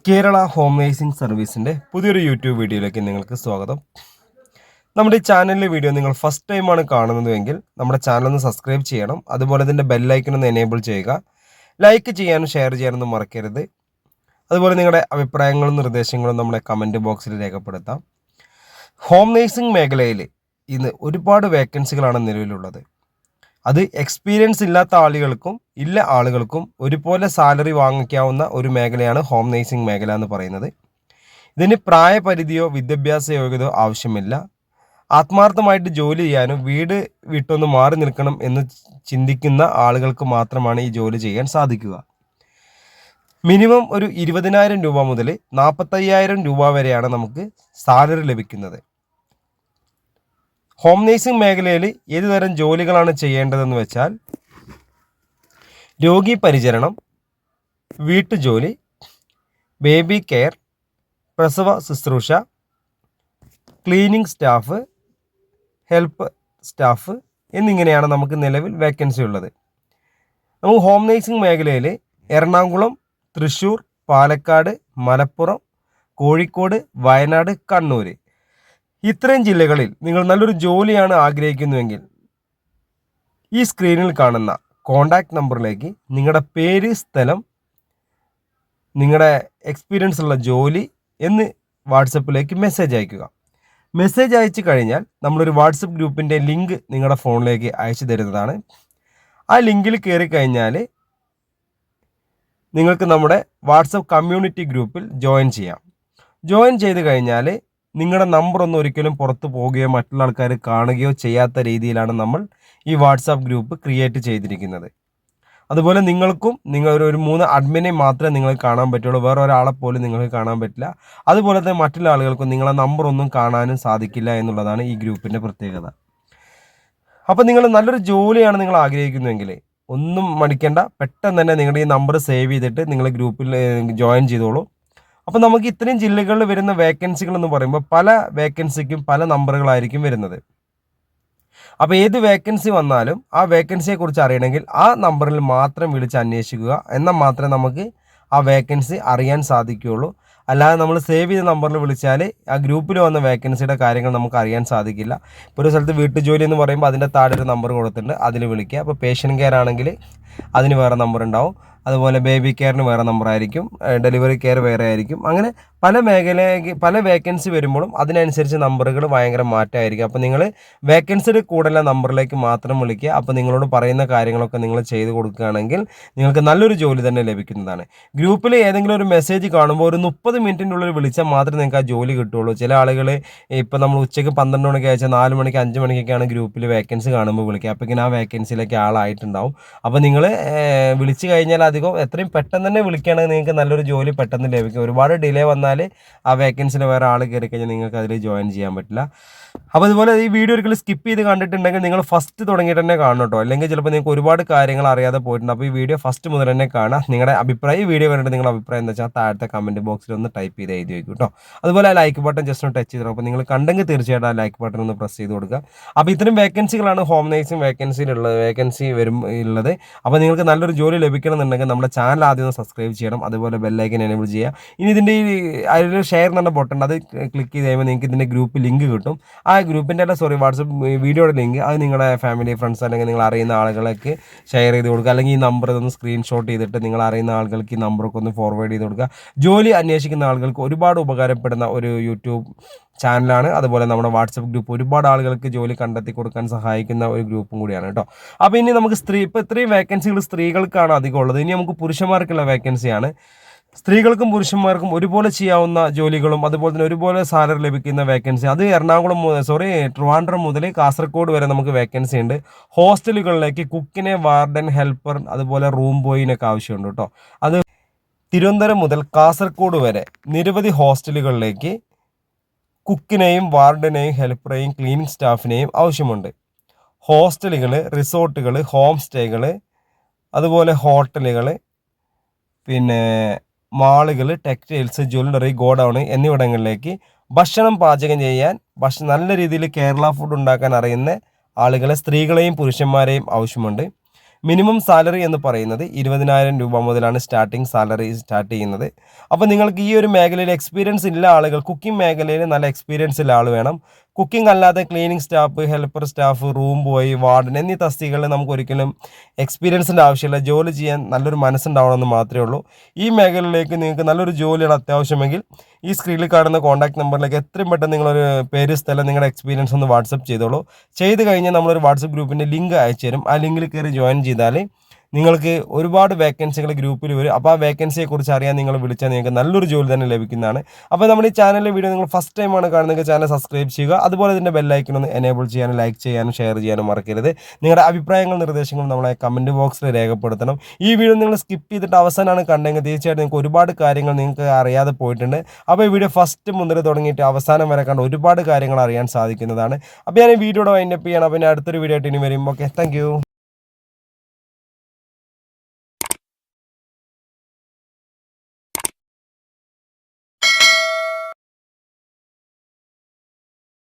Kerala home nursing സർവീസിൻ്റെ പുതിയൊരു YouTube വീഡിയോയിലേക്ക് നിങ്ങൾക്ക് സ്വാഗതം. നമ്മുടെ ഈ ചാനലിലെ വീഡിയോ നിങ്ങൾ ഫസ്റ്റ് ടൈമാണ് കാണുന്നതെങ്കിൽ നമ്മുടെ ചാനൽ ഒന്ന് സബ്സ്ക്രൈബ് ചെയ്യണം. അതുപോലെ ഇതിൻ്റെ ബെല്ലൈക്കൺ ഒന്ന് എനേബിൾ ചെയ്യുക. ലൈക്ക് ചെയ്യാനും ഷെയർ ചെയ്യാനൊന്നും മറക്കരുത്. അതുപോലെ നിങ്ങളുടെ അഭിപ്രായങ്ങളും നിർദ്ദേശങ്ങളും നമ്മുടെ കമൻറ്റ് ബോക്സിൽ രേഖപ്പെടുത്താം. ഹോം നേഴ്സിംഗ് മേഖലയിൽ ഇന്ന് ഒരുപാട് വേക്കൻസികളാണ് നിലവിലുള്ളത്. അത് എക്സ്പീരിയൻസ് ഇല്ലാത്ത ആളുകൾക്കും ഇല്ല ആളുകൾക്കും ഒരുപോലെ സാലറി വാങ്ങിക്കാവുന്ന ഒരു മേഖലയാണ് ഹോം നേഴ്സിംഗ് മേഖല എന്ന് പറയുന്നത്. ഇതിന് പ്രായപരിധിയോ വിദ്യാഭ്യാസ യോഗ്യതയോ ആവശ്യമില്ല. ആത്മാർത്ഥമായിട്ട് ജോലി ചെയ്യാനും വീട് വിട്ടൊന്ന് മാറി നിൽക്കണം എന്ന് ചിന്തിക്കുന്ന ആളുകൾക്ക് മാത്രമാണ് ഈ ജോലി ചെയ്യാൻ സാധിക്കുക. മിനിമം ഒരു 20,000 രൂപ മുതൽ 45,000 രൂപ വരെയാണ് നമുക്ക് സാലറി ലഭിക്കുന്നത്. ഹോം നേഴ്സിംഗ് മേഖലയിൽ ഏത് തരം ജോലികളാണ് ചെയ്യേണ്ടതെന്ന് വെച്ചാൽ രോഗി പരിചരണം, വീട്ടുജോലി, ബേബി കെയർ, പ്രസവ ശുശ്രൂഷ, ക്ലീനിങ് സ്റ്റാഫ്, ഹെൽപ്പ് സ്റ്റാഫ് എന്നിങ്ങനെയാണ് നമുക്ക് നിലവിൽ വേക്കൻസി ഉള്ളത്. നമുക്ക് ഹോം നേഴ്സിംഗ് മേഖലയിൽ എറണാകുളം, തൃശ്ശൂർ, പാലക്കാട്, മലപ്പുറം, കോഴിക്കോട്, വയനാട്, കണ്ണൂർ ഇത്രയും ജില്ലകളിൽ നിങ്ങൾ നല്ലൊരു ജോലിയാണ് ആഗ്രഹിക്കുന്നുവെങ്കിൽ ഈ സ്ക്രീനിൽ കാണുന്ന കോൺടാക്റ്റ് നമ്പറിലേക്ക് നിങ്ങളുടെ പേര്, സ്ഥലം, നിങ്ങളുടെ എക്സ്പീരിയൻസ് ഉള്ള ജോലി എന്ന് വാട്സപ്പിലേക്ക് മെസ്സേജ് അയയ്ക്കുക. മെസ്സേജ് അയച്ചു കഴിഞ്ഞാൽ നമ്മളൊരു വാട്സപ്പ് ഗ്രൂപ്പിൻ്റെ ലിങ്ക് നിങ്ങളുടെ ഫോണിലേക്ക് അയച്ചു തരുന്നതാണ്. ആ ലിങ്കിൽ കയറി കഴിഞ്ഞാൽ നിങ്ങൾക്ക് നമ്മുടെ വാട്സപ്പ് കമ്മ്യൂണിറ്റി ഗ്രൂപ്പിൽ ജോയിൻ ചെയ്യാം. ജോയിൻ ചെയ്ത് കഴിഞ്ഞാൽ നിങ്ങളുടെ നമ്പറൊന്നും ഒരിക്കലും പുറത്തു പോവുകയോ മറ്റുള്ള ആൾക്കാർ കാണുകയോ ചെയ്യാത്ത രീതിയിലാണ് നമ്മൾ ഈ വാട്സാപ്പ് ഗ്രൂപ്പ് ക്രിയേറ്റ് ചെയ്തിരിക്കുന്നത്. അതുപോലെ നിങ്ങൾക്കും ഒരു 3 അഡ്മിനെ മാത്രമേ നിങ്ങൾക്ക് കാണാൻ പറ്റുള്ളൂ. വേറെ ഒരാളെ പോലും നിങ്ങൾക്ക് കാണാൻ പറ്റില്ല. അതുപോലെ തന്നെ മറ്റുള്ള ആളുകൾക്കും നിങ്ങളെ നമ്പറൊന്നും കാണാനും സാധിക്കില്ല എന്നുള്ളതാണ് ഈ ഗ്രൂപ്പിൻ്റെ പ്രത്യേകത. അപ്പോൾ നിങ്ങൾ നല്ലൊരു ജോലിയാണ് നിങ്ങൾ ആഗ്രഹിക്കുന്നതെങ്കിൽ ഒന്നും മടിക്കേണ്ട, പെട്ടെന്ന് തന്നെ നിങ്ങളുടെ ഈ നമ്പർ സേവ് ചെയ്തിട്ട് നിങ്ങൾ ഗ്രൂപ്പിൽ ജോയിൻ ചെയ്തോളൂ. അപ്പോൾ നമുക്ക് ഇത്രയും ജില്ലകളിൽ വരുന്ന വേക്കൻസികൾ എന്ന് പറയുമ്പോൾ പല വേക്കൻസിക്കും പല നമ്പറുകളായിരിക്കും വരുന്നത്. അപ്പോൾ ഏത് വേക്കൻസി വന്നാലും ആ വേക്കൻസിയെക്കുറിച്ച് അറിയണമെങ്കിൽ ആ നമ്പറിൽ മാത്രം വിളിച്ച് അന്വേഷിക്കുക. എന്നാൽ മാത്രമേ നമുക്ക് ആ വേക്കൻസി അറിയാൻ സാധിക്കുകയുള്ളൂ. അല്ലാതെ നമ്മൾ സേവ് ചെയ്ത നമ്പറിൽ വിളിച്ചാൽ ആ ഗ്രൂപ്പിൽ വന്ന വേക്കൻസിയുടെ കാര്യങ്ങൾ നമുക്ക് അറിയാൻ സാധിക്കില്ല. ഇപ്പോൾ ഒരു സ്ഥലത്ത് വീട്ടുജോലി എന്ന് പറയുമ്പോൾ അതിൻ്റെ താഴെ ഒരു നമ്പർ കൊടുത്തിട്ടുണ്ട്, അതിൽ വിളിക്കുക. അപ്പോൾ പേഷ്യൻ്റ് കെയർ ആണെങ്കിൽ അതിന് വേറെ നമ്പർ ഉണ്ടാവും. അതുപോലെ ബേബി കെയറിന് വേറെ നമ്പർ ആയിരിക്കും, ഡെലിവറി കെയർ വേറെ ആയിരിക്കും. അങ്ങനെ പല വേക്കൻസി വരുമ്പോഴും അതിനനുസരിച്ച് നമ്പറുകൾ ഭയങ്കര മാറ്റമായിരിക്കും. അപ്പോൾ നിങ്ങൾ വേക്കൻസിയുടെ കൂടുതലുള്ള നമ്പറിലേക്ക് മാത്രം വിളിക്കുക. അപ്പോൾ നിങ്ങളോട് പറയുന്ന കാര്യങ്ങളൊക്കെ നിങ്ങൾ ചെയ്ത് കൊടുക്കുകയാണെങ്കിൽ നിങ്ങൾക്ക് നല്ലൊരു ജോലി തന്നെ ലഭിക്കുന്നതാണ്. ഗ്രൂപ്പിൽ ഏതെങ്കിലും ഒരു മെസ്സേജ് കാണുമ്പോൾ ഒരു 30 മിനിറ്റിൻ്റെ ഉള്ളിൽ വിളിച്ചാൽ മാത്രമേ നിങ്ങൾക്ക് ആ ജോലി കിട്ടുള്ളൂ. ചില ആളുകൾ ഇപ്പോൾ നമ്മൾ ഉച്ചയ്ക്ക് 12 മണിക്ക് അയച്ചാൽ 4 മണിക്ക് 5 മണിക്കൊക്കെയാണ് ഗ്രൂപ്പിൽ വേക്കൻസി കാണുമ്പോൾ വിളിക്കുക. അപ്പോൾ ഇങ്ങനെ ആ വേക്കൻസിയിലേക്ക് ആളായിട്ടുണ്ടാവും. അപ്പോൾ നിങ്ങൾ വിളിച്ച് കഴിഞ്ഞാൽ അധികം എത്രയും പെട്ടെന്ന് തന്നെ വിളിക്കുകയാണെങ്കിൽ നിങ്ങൾക്ക് നല്ലൊരു ജോലി പെട്ടെന്ന് ലഭിക്കും. ഒരുപാട് ഡിലേ വന്നാൽ ആ വേക്കൻസിയിൽ വേറെ ആൾ കയറി കഴിഞ്ഞാൽ നിങ്ങൾക്ക് അതിൽ ജോയിൻ ചെയ്യാൻ പറ്റില്ല. അപ്പോൾ അതുപോലെ ഈ വീഡിയോ ഒരിക്കലും സ്കിപ്പ് ചെയ്ത് കണ്ടിട്ടുണ്ടെങ്കിൽ നിങ്ങൾ ഫസ്റ്റ് തുടങ്ങിയിട്ട് തന്നെ കാണണം കേട്ടോ. അല്ലെങ്കിൽ ചിലപ്പോൾ നിങ്ങൾക്ക് ഒരുപാട് കാര്യങ്ങൾ അറിയാതെ പോയിട്ടുണ്ട്. അപ്പോൾ ഈ വീഡിയോ ഫസ്റ്റ് മുതൽ തന്നെ കാണാം. നിങ്ങളുടെ അഭിപ്രായം, ഈ വീഡിയോ കണ്ടിട്ട് നിങ്ങളുടെ അഭിപ്രായം എന്താ വെച്ചാൽ താഴത്തെ കമൻറ്റ് ബോക്സിൽ ഒന്ന് ടൈപ്പ് ചെയ്ത് എഴുതി വയ്ക്കും കേട്ടോ. അതുപോലെ ആ ലൈക്ക് ബട്ടൺ ജസ്റ്റ് ഒന്ന് ടച്ച് ചെയ്തോ. അപ്പോൾ നിങ്ങൾ കണ്ടെങ്കിൽ തീർച്ചയായിട്ടും ആ ലൈക്ക് ബട്ടൺ ഒന്ന് പ്രസ് ചെയ്ത് കൊടുക്കുക. അപ്പോൾ ഇത്തരം വേക്കൻസികളാണ് ഹോം നേഴ്സിംഗ് വേക്കൻസി ഉള്ളത്. അപ്പോൾ നിങ്ങൾക്ക് നല്ലൊരു ജോലി ലഭിക്കണമെന്നുണ്ടെങ്കിൽ നമ്മുടെ ചാനൽ ആദ്യം ഒന്ന് സബ്സ്ക്രൈബ് ചെയ്യണം. അതുപോലെ ബെല്ലൈക്കൻ എനേബിൾ ചെയ്യുക. ഇനി ഇതിൻ്റെ അതിൽ ഷെയർ എന്ന് പറഞ്ഞ ബട്ടൺ അത് ക്ലിക്ക് ചെയ്ത് കഴിയുമ്പോൾ നിങ്ങൾക്ക് ഇതിൻ്റെ ഗ്രൂപ്പ് ലിങ്ക് കിട്ടും. ആ ഗ്രൂപ്പിൻ്റെ വാട്സപ്പ് വീഡിയോയുടെ ലിങ്ക് അത് നിങ്ങളുടെ ഫാമിലി, ഫ്രണ്ട്സ് അല്ലെങ്കിൽ നിങ്ങൾ അറിയുന്ന ആളുകൾക്ക് ഷെയർ ചെയ്ത് കൊടുക്കുക. അല്ലെങ്കിൽ ഈ നമ്പർ ഇതൊന്ന് സ്ക്രീൻഷോട്ട് ചെയ്തിട്ട് നിങ്ങൾ അറിയുന്ന ആളുകൾക്ക് ഈ നമ്പറൊക്കെ ഒന്ന് ഫോർവേഡ് ചെയ്ത് കൊടുക്കുക. ജോലി അന്വേഷിക്കുന്ന ആളുകൾക്ക് ഒരുപാട് ഉപകാരപ്പെടുന്ന ഒരു യൂട്യൂബ് ചാനലാണ്. അതുപോലെ നമ്മുടെ വാട്സപ്പ് ഗ്രൂപ്പ് ഒരുപാട് ആളുകൾക്ക് ജോലി കണ്ടെത്തി കൊടുക്കാൻ സഹായിക്കുന്ന ഒരു ഗ്രൂപ്പും കൂടിയാണ് കേട്ടോ. അപ്പോൾ ഇനി നമുക്ക് ഇപ്പോൾ ഇത്രയും വേക്കൻസികൾ സ്ത്രീകൾക്കാണ് അധികം ഉള്ളത്. ഇനി നമുക്ക് പുരുഷന്മാർക്കുള്ള വേക്കൻസിയാണ്. സ്ത്രീകൾക്കും പുരുഷന്മാർക്കും ഒരുപോലെ ചെയ്യാവുന്ന ജോലികളും അതുപോലെ തന്നെ ഒരുപോലെ സാലറി ലഭിക്കുന്ന വേക്കൻസി, അത് ട്രിവാൻഡ്രം മുതൽ കാസർഗോഡ് വരെ നമുക്ക് വേക്കൻസി ഉണ്ട്. ഹോസ്റ്റലുകളിലേക്ക് കുക്കിനെ, വാർഡൻ, ഹെൽപ്പർ, അതുപോലെ റൂം ബോയിനൊക്കെ ആവശ്യമുണ്ട് കേട്ടോ. അത് തിരുവനന്തപുരം മുതൽ കാസർഗോഡ് വരെ നിരവധി ഹോസ്റ്റലുകളിലേക്ക് കുക്കിനെയും വാർഡനെയും ഹെൽപ്പറെയും ക്ലീനിങ് സ്റ്റാഫിനെയും ആവശ്യമുണ്ട്. ഹോസ്റ്റലുകൾ, റിസോർട്ടുകൾ, ഹോം സ്റ്റേകൾ, അതുപോലെ ഹോട്ടലുകൾ, പിന്നെ മാളുകൾ, ടെക്സ്റ്റൈൽസ്, ജ്വല്ലറി, ഗോഡൗൺ എന്നിവിടങ്ങളിലേക്ക് ഭക്ഷണം പാചകം ചെയ്യാൻ നല്ല രീതിയിൽ കേരള ഫുഡ് ഉണ്ടാക്കാൻ അറിയുന്ന ആളുകളെ, സ്ത്രീകളെയും പുരുഷന്മാരെയും ആവശ്യമുണ്ട്. മിനിമം സാലറി എന്ന് പറയുന്നത് 20,000 രൂപ മുതലാണ് സ്റ്റാർട്ടിംഗ് സാലറി സ്റ്റാർട്ട് ചെയ്യുന്നത്. അപ്പോൾ നിങ്ങൾക്ക് ഈ ഒരു മേഖലയിൽ എക്സ്പീരിയൻസ് ഉള്ള ആളുകൾ, കുക്കിംഗ് മേഖലയിൽ നല്ല എക്സ്പീരിയൻസ് ഉള്ള ആൾ വേണം. കുക്കിംഗ് അല്ലാതെ cleaning staff, helper staff, room boy, warden എന്നീ തസ്തികകളിൽ നമുക്ക് ഒരിക്കലും എക്സ്പീരിയൻസിൻ്റെ ആവശ്യമില്ല. ജോലി ചെയ്യാൻ നല്ലൊരു മനസ്സുണ്ടാവണമെന്ന് മാത്രമേ ഉള്ളൂ. ഈ മേഖലയിലേക്ക് നിങ്ങൾക്ക് നല്ലൊരു ജോലിയാണ് അത്യാവശ്യമെങ്കിൽ ഈ സ്ക്രീനിൽ കാണുന്ന കോൺടാക്ട് നമ്പറിലേക്ക് എത്രയും പെട്ടെന്ന് നിങ്ങളൊരു പേര്, സ്ഥലം, നിങ്ങളുടെ എക്സ്പീരിയൻസ് ഒന്ന് വാട്സപ്പ് ചെയ്തോളൂ. ചെയ്ത് കഴിഞ്ഞാൽ നമ്മളൊരു വാട്സപ്പ് ഗ്രൂപ്പിൻ്റെ ലിങ്ക് അയച്ചു തരും. ആ ലിങ്കിൽ കയറി ജോയിൻ ചെയ്താൽ നിങ്ങൾക്ക് ഒരുപാട് വേക്കൻസികൾ ഗ്രൂപ്പിൽ വരും. അപ്പോൾ ആ വേക്കൻസിയെക്കുറിച്ച് അറിയാൻ നിങ്ങൾ വിളിച്ചാൽ നിങ്ങൾക്ക് നല്ലൊരു ജോലി തന്നെ ലഭിക്കുന്നതാണ്. അപ്പോൾ നമ്മുടെ ഈ ചാനലിലെ വീഡിയോ നിങ്ങൾ ഫസ്റ്റ് ടൈമാണ് കാണുന്നത്, ചാനൽ സബ്സ്ക്രൈബ് ചെയ്യുക. അതുപോലെ ഇതിൻ്റെ ബെല്ലൈക്കൺ ഒന്ന് എനേബിൾ ചെയ്യാനും ലൈക്ക് ചെയ്യാനും ഷെയർ ചെയ്യാനും മറക്കരുത്. നിങ്ങളുടെ അഭിപ്രായങ്ങളും നിർദ്ദേശങ്ങളും നമ്മളെ കമൻറ്റ് ബോക്സിൽ രേഖപ്പെടുത്തണം. ഈ വീഡിയോ നിങ്ങൾ സ്കിപ്പ് ചെയ്തിട്ട് അവസാനമാണ് കണ്ടെങ്കിൽ തീർച്ചയായിട്ടും നിങ്ങൾക്ക് ഒരുപാട് കാര്യങ്ങൾ നിങ്ങൾക്ക് അറിയാതെ പോയിട്ടുണ്ട്. അപ്പോൾ ഈ വീഡിയോ ഫസ്റ്റ് മുതൽ തുടങ്ങിയിട്ട് അവസാനം വരെ കണ്ട് ഒരുപാട് കാര്യങ്ങൾ അറിയാൻ സാധിക്കുന്നതാണ്. അപ്പോൾ ഞാൻ ഈ വീഡിയോയുടെ വൈൻഡപ്പ് ചെയ്യണം. അപ്പോൾ അടുത്തൊരു വീഡിയോ ആയിട്ട് ഇനി വരും. Okay, thank